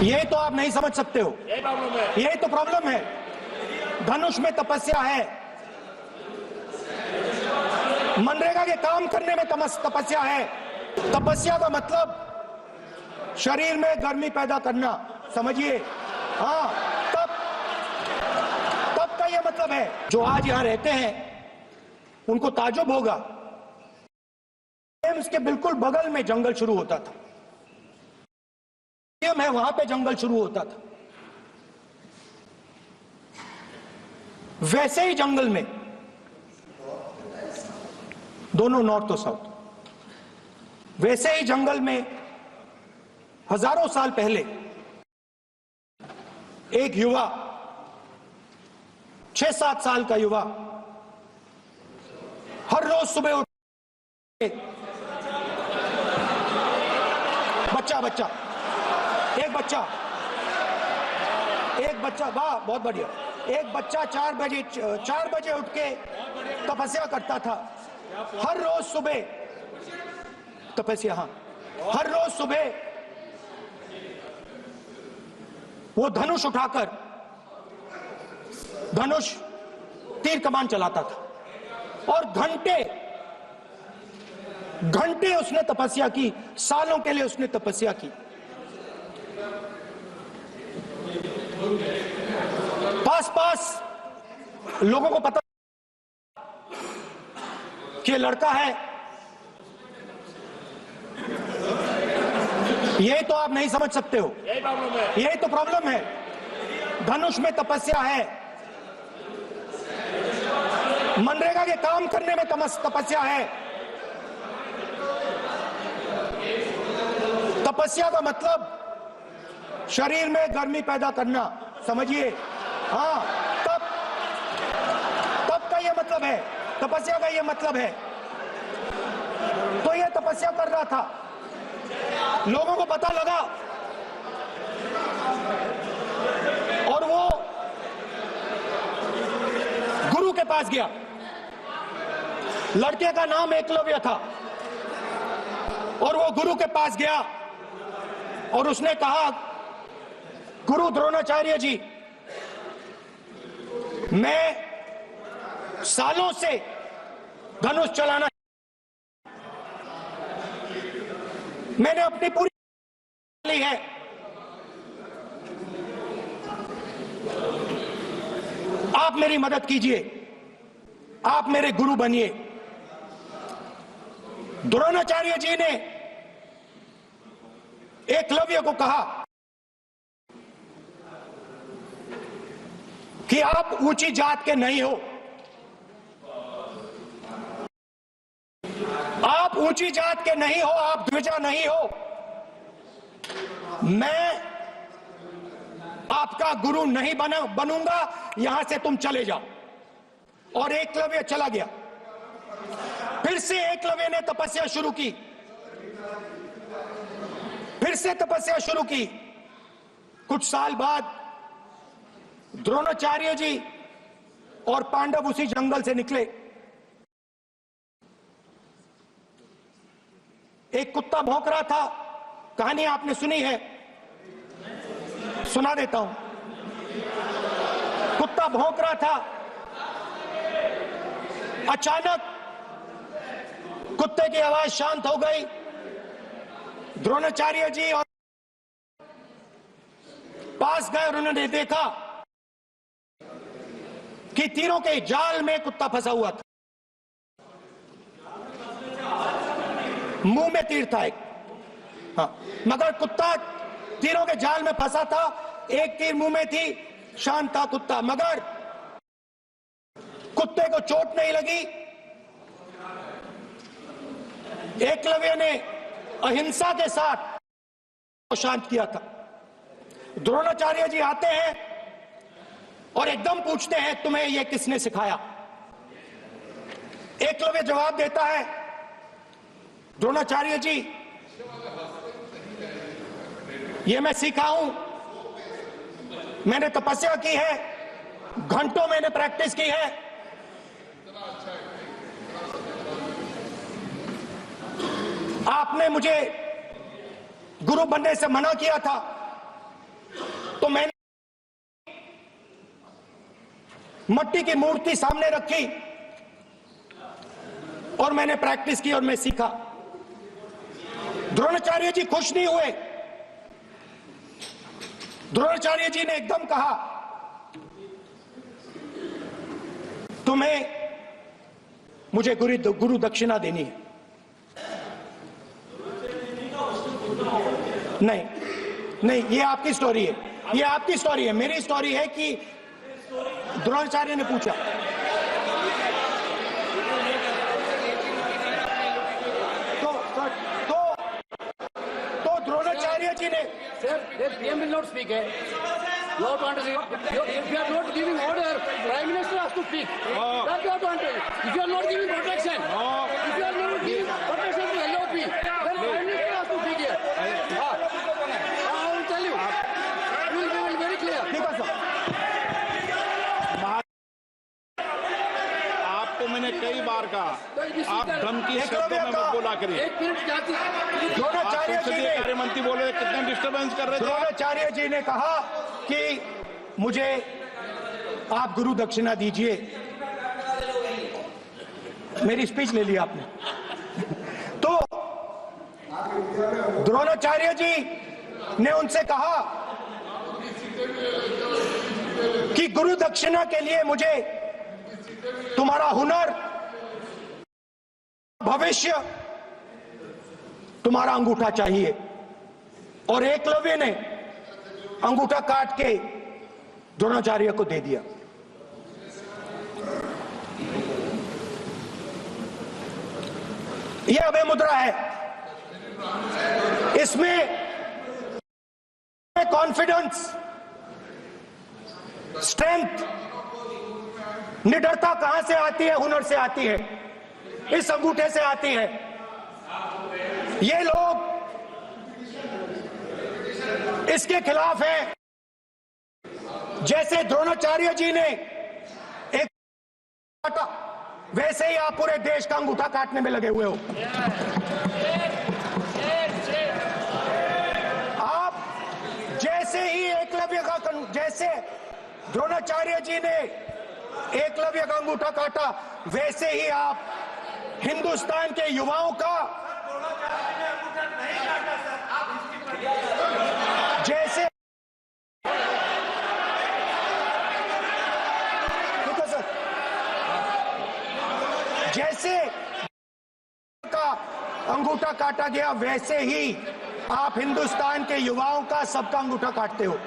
यही तो आप नहीं समझ सकते हो, यही तो प्रॉब्लम है। धनुष में तपस्या है, मनरेगा के काम करने में तपस्या है। तपस्या का मतलब शरीर में गर्मी पैदा करना, समझिए। हाँ, तब का ये मतलब है। जो आज यहां रहते हैं उनको ताजुब होगा, एम्स के बिल्कुल बगल में जंगल शुरू होता था, है वहां पे जंगल शुरू होता था। वैसे ही जंगल में, दोनों नॉर्थ और साउथ, वैसे ही जंगल में हजारों साल पहले एक युवा, 6-7 साल का युवा, हर रोज सुबह उठ एक बच्चा, वाह बहुत बढ़िया। एक बच्चा 4 बजे उठ के तपस्या करता था। हर रोज सुबह तपस्या, हाँ, हर रोज सुबह वो धनुष उठाकर तीर कमान चलाता था और घंटे उसने तपस्या की, सालों के लिए उसने तपस्या की। पास लोगों को पता कि लड़का है। यही तो आप नहीं समझ सकते हो, यही तो प्रॉब्लम है। धनुष में तपस्या है, मनरेगा के काम करने में तपस्या है। तपस्या का मतलब शरीर में गर्मी पैदा करना, समझिए। हाँ, तब का ये मतलब है, तपस्या का ये मतलब है। तो ये तपस्या कर रहा था, लोगों को पता लगा और वो गुरु के पास गया। लड़के का नाम एकलव्य था और वो गुरु के पास गया और उसने कहा, गुरु द्रोणाचार्य जी, मैं सालों से धनुष चलाना, मैंने अपनी पूरी ली है, आप मेरी मदद कीजिए, आप मेरे गुरु बनिए। द्रोणाचार्य जी ने एकलव्य को कहा कि आप ऊंची जात के नहीं हो, आप ऊंची जात के नहीं हो, आप द्विजा नहीं हो, मैं आपका गुरु नहीं बनूंगा, यहां से तुम चले जाओ। और एकलव्य चला गया। फिर से एकलव्य ने तपस्या शुरू की, फिर से तपस्या शुरू की। कुछ साल बाद द्रोणाचार्य जी और पांडव उसी जंगल से निकले। एक कुत्ता भौंक रहा था, कहानी आपने सुनी है, सुना देता हूं। कुत्ता भौंक रहा था, अचानक कुत्ते की आवाज शांत हो गई। द्रोणाचार्य जी और पास गए और उन्होंने देखा कि तीरों के जाल में कुत्ता फंसा हुआ था। मुंह में तीर था एक, हाँ, मगर कुत्ता तीरों के जाल में फंसा था। एक तीर मुंह में थी, शांत था कुत्ता, मगर कुत्ते को चोट नहीं लगी। एकलव्य ने अहिंसा के साथ शांत किया था। द्रोणाचार्य जी आते हैं और एकदम पूछते हैं, तुम्हें यह किसने सिखाया? एकलव्य जवाब देता है, द्रोणाचार्य जी, ये मैं सीखा हूं, मैंने तपस्या की है, घंटों मैंने प्रैक्टिस की है। आपने मुझे गुरु बनने से मना किया था, तो मैंने मट्टी की मूर्ति सामने रखी और मैंने प्रैक्टिस की और मैं सीखा। द्रोणाचार्य जी खुश नहीं हुए। द्रोणाचार्य जी ने एकदम कहा, तुम्हें मुझे गुरु दक्षिणा देनी है। नहीं नहीं, ये आपकी स्टोरी है, ये आपकी स्टोरी है। मेरी स्टोरी है कि द्रोणाचार्य ने पूछा। तो द्रोणाचार्य जी ने PM will not speak. You have to understand. If you are not giving order, Prime Minister has to speak. That you have to understand. If you are not giving protection, if you are not giving protection to LOP, then Prime Minister has to speak here. I will tell you. We will be very clear. आपको मैंने कई बार कहा, आप धमकी शब्दों में मत बोला करिए। एक मिनट जाती। द्रोणाचार्य जी ने कार्य मंत्री बोले कितना डिस्टर्बेंस कर रहे थे। द्रोणाचार्य जी ने कहा कि मुझे आप गुरु दक्षिणा दीजिए। मेरी स्पीच ले ली आपने। तो द्रोणाचार्य जी ने उनसे कहा कि गुरु दक्षिणा के लिए मुझे तुम्हारा हुनर, भविष्य, तुम्हारा अंगूठा चाहिए। और एकलव्य ने अंगूठा काट के द्रोणाचार्य को दे दिया। यह अभय मुद्रा है। इसमें कॉन्फिडेंस, स्ट्रेंथ, निडरता कहां से आती है? हुनर से आती है, इस अंगूठे से आती है। ये लोग इसके खिलाफ हैं। जैसे द्रोणाचार्य जी ने एक काटा, वैसे ही आप पूरे देश का अंगूठा काटने में लगे हुए हो। आप जैसे ही एकलव्य का, जैसे द्रोणाचार्य जी ने एकलव्य का अंगूठा काटा, वैसे ही आप हिंदुस्तान के युवाओं का, जैसे जैसे का अंगूठा काटा गया, वैसे ही आप हिंदुस्तान के युवाओं का, सबका अंगूठा काटते हो।